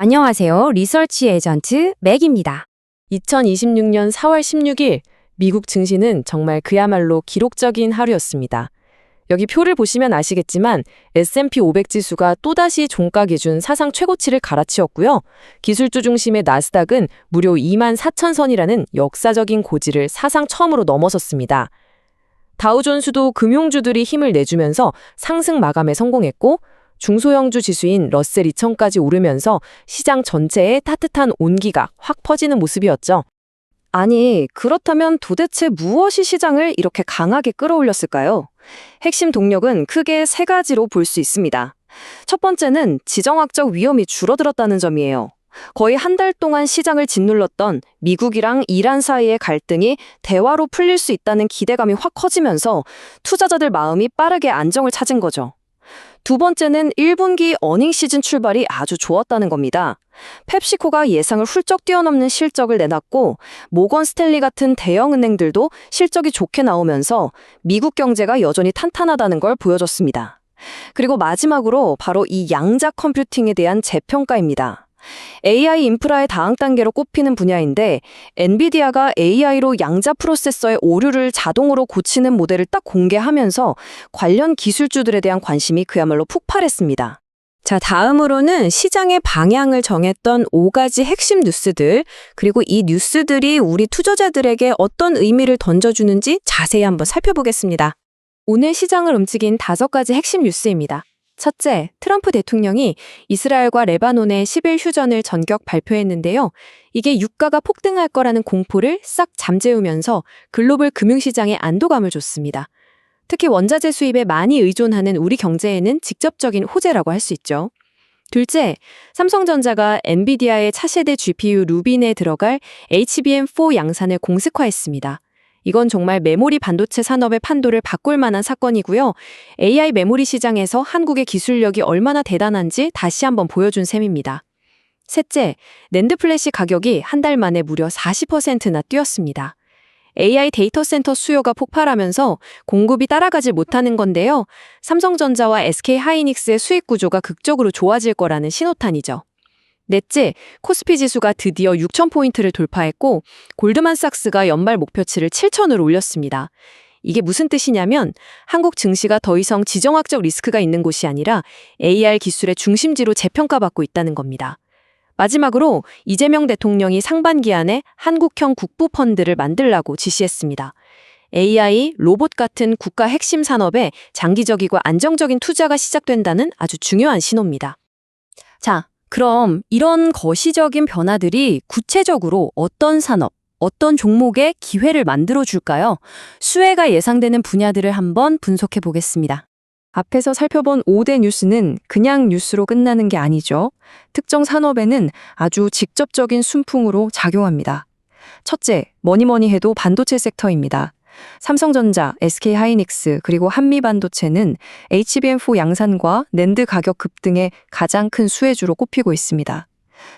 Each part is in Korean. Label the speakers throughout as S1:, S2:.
S1: 안녕하세요. 리서치 에이전트 맥입니다.
S2: 2026년 4월 16일 미국 증시는 정말 그야말로 기록적인 하루였습니다. 여기 표를 보시면 아시겠지만 S&P 500 지수가 또다시 종가 기준 사상 최고치를 갈아치웠고요. 기술주 중심의 나스닥은 무려 24,000선이라는 역사적인 고지를 사상 처음으로 넘어섰습니다. 다우존스도 금융주들이 힘을 내주면서 상승 마감에 성공했고 중소형주 지수인 러셀 2000까지 오르면서 시장 전체에 따뜻한 온기가 확 퍼지는 모습이었죠.
S3: 아니, 그렇다면 도대체 무엇이 시장을 이렇게 강하게 끌어올렸을까요? 핵심 동력은 크게 세 가지로 볼 수 있습니다. 첫 번째는 지정학적 위험이 줄어들었다는 점이에요. 거의 한 달 동안 시장을 짓눌렀던 미국이랑 이란 사이의 갈등이 대화로 풀릴 수 있다는 기대감이 확 커지면서 투자자들 마음이 빠르게 안정을 찾은 거죠. 두 번째는 1분기 어닝 시즌 출발이 아주 좋았다는 겁니다. 펩시코가 예상을 훌쩍 뛰어넘는 실적을 내놨고 모건 스탠리 같은 대형 은행들도 실적이 좋게 나오면서 미국 경제가 여전히 탄탄하다는 걸 보여줬습니다. 그리고 마지막으로 바로 이 양자 컴퓨팅에 대한 재평가입니다. AI 인프라의 다음 단계로 꼽히는 분야인데 엔비디아가 AI로 양자 프로세서의 오류를 자동으로 고치는 모델을 딱 공개하면서 관련 기술주들에 대한 관심이 그야말로 폭발했습니다.
S1: 자, 다음으로는 시장의 방향을 정했던 5가지 핵심 뉴스들, 그리고 이 뉴스들이 우리 투자자들에게 어떤 의미를 던져주는지 자세히 한번 살펴보겠습니다. 오늘 시장을 움직인 5가지 핵심 뉴스입니다. 첫째, 트럼프 대통령이 이스라엘과 레바논의 10일 휴전을 전격 발표했는데요. 이게 유가가 폭등할 거라는 공포를 싹 잠재우면서 글로벌 금융시장에 안도감을 줬습니다. 특히 원자재 수입에 많이 의존하는 우리 경제에는 직접적인 호재라고 할 수 있죠. 둘째, 삼성전자가 엔비디아의 차세대 GPU 루빈에 들어갈 HBM4 양산을 공식화했습니다. 이건 정말 메모리 반도체 산업의 판도를 바꿀 만한 사건이고요. AI 메모리 시장에서 한국의 기술력이 얼마나 대단한지 다시 한번 보여준 셈입니다. 셋째, 낸드 플래시 가격이 한 달 만에 무려 40%나 뛰었습니다. AI 데이터 센터 수요가 폭발하면서 공급이 따라가질 못하는 건데요. 삼성전자와 SK하이닉스의 수익 구조가 극적으로 좋아질 거라는 신호탄이죠. 넷째, 코스피 지수가 드디어 6,000포인트를 돌파했고 골드만삭스가 연말 목표치를 7,000으로 올렸습니다. 이게 무슨 뜻이냐면 한국 증시가 더 이상 지정학적 리스크가 있는 곳이 아니라 AI 기술의 중심지로 재평가받고 있다는 겁니다. 마지막으로 이재명 대통령이 상반기 안에 한국형 국부펀드를 만들라고 지시했습니다. AI, 로봇 같은 국가 핵심 산업에 장기적이고 안정적인 투자가 시작된다는 아주 중요한 신호입니다. 자, 그럼 이런 거시적인 변화들이 구체적으로 어떤 산업, 어떤 종목에 기회를 만들어줄까요? 수혜가 예상되는 분야들을 한번 분석해 보겠습니다.
S3: 앞에서 살펴본 5대 뉴스는 그냥 뉴스로 끝나는 게 아니죠. 특정 산업에는 아주 직접적인 순풍으로 작용합니다. 첫째, 뭐니뭐니 해도 반도체 섹터입니다. 삼성전자, SK하이닉스, 그리고 한미반도체는 HBM4 양산과 낸드 가격 급등의 가장 큰 수혜주로 꼽히고 있습니다.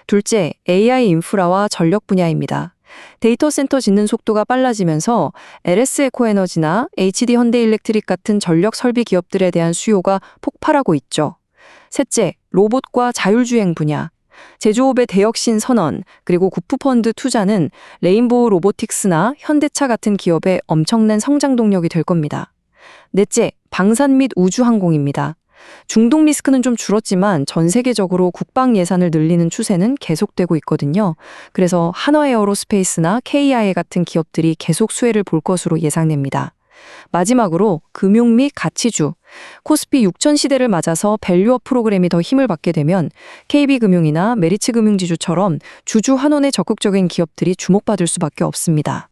S3: 둘째, AI 인프라와 전력 분야입니다. 데이터 센터 짓는 속도가 빨라지면서 LS 에코에너지나 HD 현대일렉트릭 같은 전력 설비 기업들에 대한 수요가 폭발하고 있죠. 셋째, 로봇과 자율주행 분야. 제조업의 대혁신 선언, 그리고 국부펀드 투자는 레인보우 로보틱스나 현대차 같은 기업의 엄청난 성장 동력이 될 겁니다. 넷째, 방산 및 우주항공입니다. 중동 리스크는 좀 줄었지만 전 세계적으로 국방 예산을 늘리는 추세는 계속되고 있거든요. 그래서 한화에어로스페이스나 KIA 같은 기업들이 계속 수혜를 볼 것으로 예상됩니다. 마지막으로 금융 및 가치주. 코스피 6000 시대를 맞아서 밸류업 프로그램이 더 힘을 받게 되면 KB금융이나 메리츠금융지주처럼 주주 환원에 적극적인 기업들이 주목받을 수밖에 없습니다.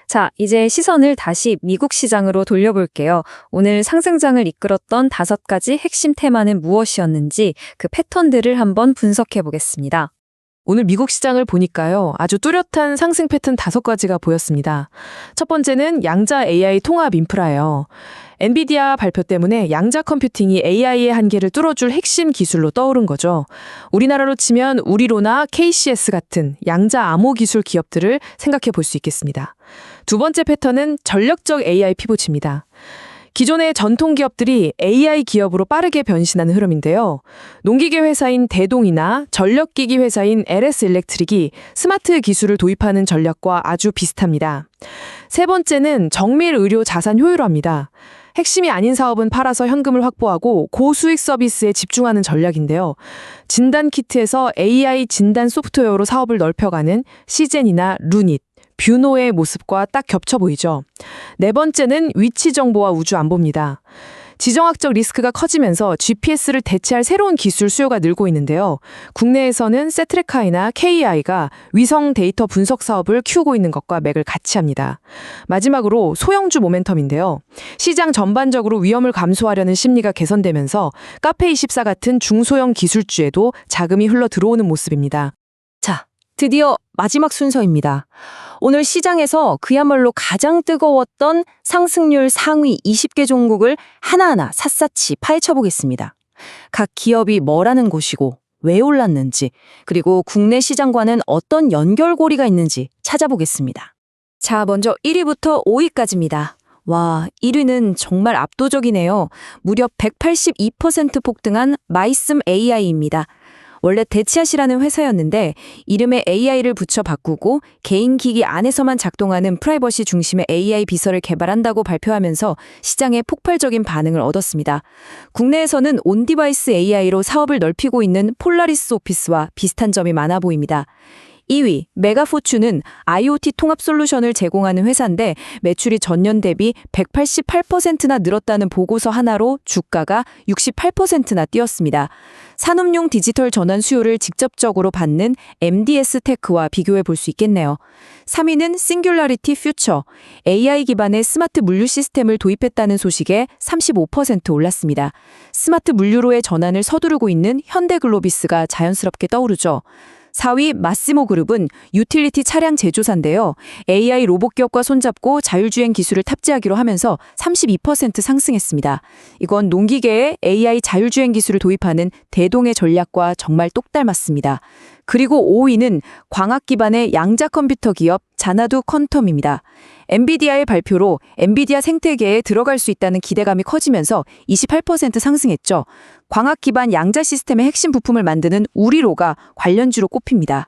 S1: 자, 이제 시선을 다시 미국 시장으로 돌려볼게요. 오늘 상승장을 이끌었던 5가지 핵심 테마는 무엇이었는지 그 패턴들을 한번 분석해 보겠습니다.
S2: 오늘 미국 시장을 보니까요. 아주 뚜렷한 상승 패턴 5가지가 보였습니다. 첫 번째는 양자 AI 통합 인프라예요. 엔비디아 발표 때문에 양자 컴퓨팅이 AI의 한계를 뚫어줄 핵심 기술로 떠오른 거죠. 우리나라로 치면 우리로나 KCS 같은 양자 암호 기술 기업들을 생각해 볼 수 있겠습니다. 두 번째 패턴은 전력적 AI 피봇입니다. 기존의 전통 기업들이 AI 기업으로 빠르게 변신하는 흐름인데요. 농기계 회사인 대동이나 전력기기 회사인 LS 일렉트릭이 스마트 기술을 도입하는 전략과 아주 비슷합니다. 세 번째는 정밀 의료 자산 효율화입니다. 핵심이 아닌 사업은 팔아서 현금을 확보하고 고수익 서비스에 집중하는 전략인데요. 진단 키트에서 AI 진단 소프트웨어로 사업을 넓혀가는 시젠이나 루닛, 뷰노의 모습과 딱 겹쳐 보이죠. 네 번째는 위치 정보와 우주 안보입니다. 지정학적 리스크가 커지면서 GPS를 대체할 새로운 기술 수요가 늘고 있는데요. 국내에서는 세트레카이나 KEI가 위성 데이터 분석 사업을 키우고 있는 것과 맥을 같이 합니다. 마지막으로 소형주 모멘텀인데요. 시장 전반적으로 위험을 감수하려는 심리가 개선되면서 카페24 같은 중소형 기술주에도 자금이 흘러 들어오는 모습입니다.
S1: 자, 드디어 마지막 순서입니다. 오늘 시장에서 그야말로 가장 뜨거웠던 상승률 상위 20개 종목을 하나하나 샅샅이 파헤쳐 보겠습니다. 각 기업이 뭐라는 곳이고 왜 올랐는지, 그리고 국내 시장과는 어떤 연결고리가 있는지 찾아보겠습니다. 자, 먼저 1위부터 5위까지입니다. 와, 1위는 정말 압도적이네요. 무려 182% 폭등한 마이슴 AI입니다. 원래 대치아시라는 회사였는데 이름에 AI를 붙여 바꾸고 개인 기기 안에서만 작동하는 프라이버시 중심의 AI 비서를 개발한다고 발표하면서 시장에 폭발적인 반응을 얻었습니다. 국내에서는 온디바이스 AI로 사업을 넓히고 있는 폴라리스 오피스와 비슷한 점이 많아 보입니다. 2위, 메가포추는 IoT 통합 솔루션을 제공하는 회사인데 매출이 전년 대비 188%나 늘었다는 보고서 하나로 주가가 68%나 뛰었습니다. 산업용 디지털 전환 수요를 직접적으로 받는 MDS 테크와 비교해 볼 수 있겠네요. 3위는 싱귤라리티 퓨처, AI 기반의 스마트 물류 시스템을 도입했다는 소식에 35% 올랐습니다. 스마트 물류로의 전환을 서두르고 있는 현대글로비스가 자연스럽게 떠오르죠. 4위 마시모 그룹은 유틸리티 차량 제조사인데요. AI 로봇 기업과 손잡고 자율주행 기술을 탑재하기로 하면서 32% 상승했습니다. 이건 농기계에 AI 자율주행 기술을 도입하는 대동의 전략과 정말 똑 닮았습니다. 그리고 5위는 광학 기반의 양자 컴퓨터 기업 자나두 퀀텀입니다. 엔비디아의 발표로 엔비디아 생태계에 들어갈 수 있다는 기대감이 커지면서 28% 상승했죠. 광학 기반 양자 시스템의 핵심 부품을 만드는 우리로가 관련주로 꼽힙니다.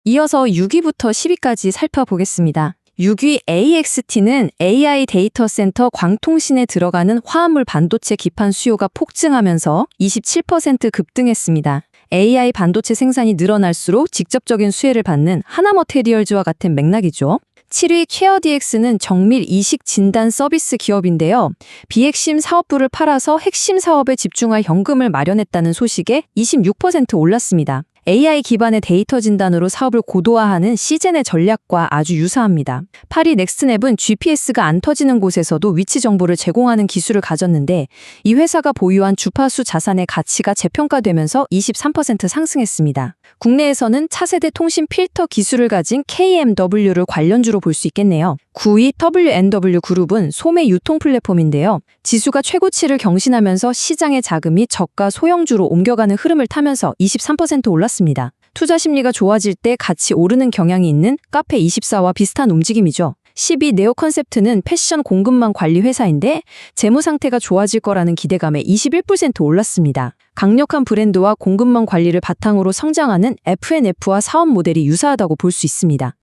S3: 이어서 6위부터 10위까지 살펴보겠습니다. 6위 AXT는 AI 데이터 센터 광통신에 들어가는 화합물 반도체 기판 수요가 폭증하면서 27% 급등했습니다. AI 반도체 생산이 늘어날수록 직접적인 수혜를 받는 하나머테리얼즈와 같은 맥락이죠. 7위 퀘어DX는 정밀 이식 진단 서비스 기업인데요. 비핵심 사업부를 팔아서 핵심 사업에 집중할 현금을 마련했다는 소식에 26% 올랐습니다. AI 기반의 데이터 진단으로 사업을 고도화하는 시젠의 전략과 아주 유사합니다. 8위 넥스트랩은 GPS가 안 터지는 곳에서도 위치 정보를 제공하는 기술을 가졌는데 이 회사가 보유한 주파수 자산의 가치가 재평가되면서 23% 상승했습니다. 국내에서는 차세대 통신 필터 기술을 가진 KMW를 관련주로 볼 수 있겠네요. 9위 WNW 그룹은 소매 유통 플랫폼인데요. 지수가 최고치를 경신하면서 시장의 자금이 저가 소형주로 옮겨가는 흐름을 타면서 23% 올랐습니다. 투자 심리가 좋아질 때 같이 오르는 경향이 있는 카페24와 비슷한 움직임이죠. 10위 네오컨셉트는 패션 공급망 관리 회사인데 재무 상태가 좋아질 거라는 기대감에 21% 올랐습니다. 강력한 브랜드와 공급망 관리를 바탕으로 성장하는 F&F와 사업 모델이 유사하다고 볼 수 있습니다.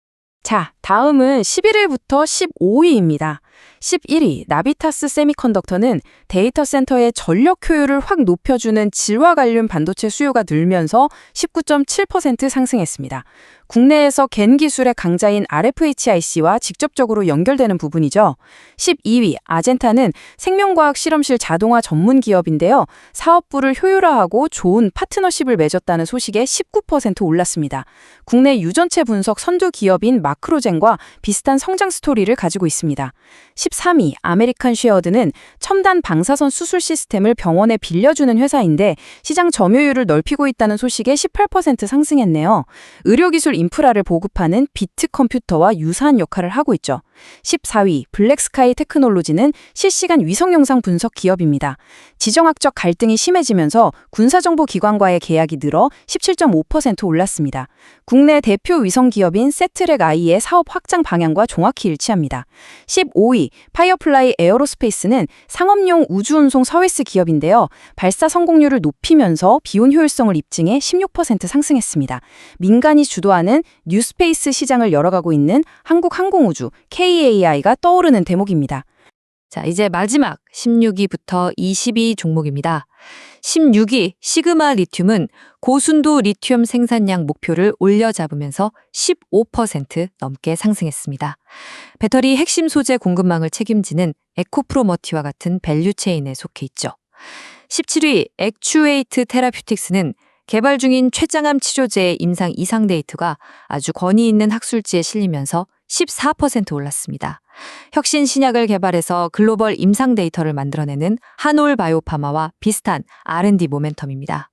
S2: 자, 다음은 11위부터 15위입니다. 11위 나비타스 세미컨덕터는 데이터 센터의 전력 효율을 확 높여주는 질화 관련 반도체 수요가 늘면서 19.7% 상승했습니다. 국내에서 겐 기술의 강자인 RFHIC와 직접적으로 연결되는 부분이죠. 12위 아젠타는 생명과학 실험실 자동화 전문 기업인데요. 사업부를 효율화하고 좋은 파트너십을 맺었다는 소식에 19% 올랐습니다. 국내 유전체 분석 선두 기업인 마크로젠과 비슷한 성장 스토리를 가지고 있습니다. 13위 아메리칸 쉐어드는 첨단 방사선 수술 시스템을 병원에 빌려주는 회사인데 시장 점유율을 넓히고 있다는 소식에 18% 상승했네요. 의료기술 인프라를 보급하는 비트 컴퓨터와 유사한 역할을 하고 있죠.
S4: 14위 블랙스카이 테크놀로지는 실시간 위성 영상 분석 기업입니다. 지정학적 갈등이 심해지면서 군사정보기관과의 계약이 늘어 17.5% 올랐습니다. 국내 대표 위성 기업인 세트렉 I의 사업 확장 방향과 정확히 일치합니다. 15위 파이어플라이 에어로스페이스는 상업용 우주운송 서비스 기업인데요. 발사 성공률을 높이면서 비용 효율성을 입증해 16% 상승했습니다. 민간이 주도하는 뉴스페이스 시장을 열어가고 있는 한국항공우주 KAI가 떠오르는 대목입니다.
S3: 자, 이제 마지막 16위부터 20위 종목입니다. 16위 시그마 리튬은 고순도 리튬 생산량 목표를 올려잡으면서 15% 넘게 상승했습니다. 배터리 핵심 소재 공급망을 책임지는 에코프로머티와 같은 밸류체인에 속해 있죠. 17위 액추에이트 테라퓨틱스는 개발 중인 췌장암 치료제의 임상 이상 데이터가 아주 권위 있는 학술지에 실리면서 14% 올랐습니다. 혁신 신약을 개발해서 글로벌 임상 데이터를 만들어내는 한올 바이오파마와 비슷한 R&D 모멘텀입니다.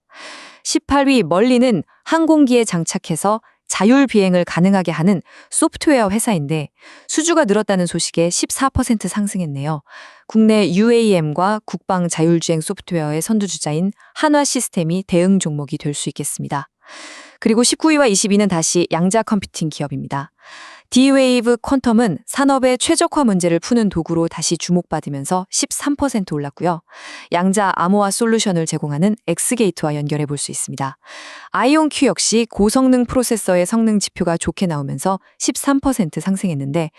S3: 18위 멀리는 항공기에 장착해서 자율 비행을 가능하게 하는 소프트웨어 회사인데 수주가 늘었다는 소식에 14% 상승했네요. 국내 UAM과 국방 자율주행 소프트웨어의 선두주자인 한화 시스템이 대응 종목이 될 수 있겠습니다. 그리고 19위와 20위는 다시 양자 컴퓨팅 기업입니다. D-Wave 퀀텀은 산업의 최적화 문제를 푸는 도구로 다시 주목받으면서 13% 올랐고요. 양자 암호화 솔루션을 제공하는 엑스게이트와 연결해 볼 수 있습니다. 아이온큐 역시 고성능 프로세서의 성능 지표가 좋게 나오면서 13% 상승했는데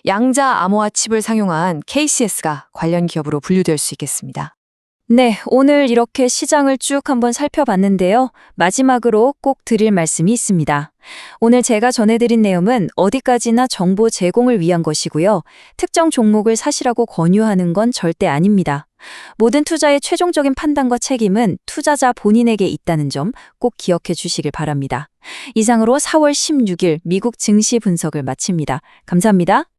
S3: 양자 암호화 칩을 상용한 KCS가 관련 기업으로 분류될 수 있겠습니다.
S1: 네, 오늘 이렇게 시장을 쭉 한번 살펴봤는데요. 마지막으로 꼭 드릴 말씀이 있습니다. 오늘 제가 전해드린 내용은 어디까지나 정보 제공을 위한 것이고요. 특정 종목을 사시라고 권유하는 건 절대 아닙니다. 모든 투자의 최종적인 판단과 책임은 투자자 본인에게 있다는 점 꼭 기억해 주시길 바랍니다. 이상으로 4월 16일 미국 증시 분석을 마칩니다. 감사합니다.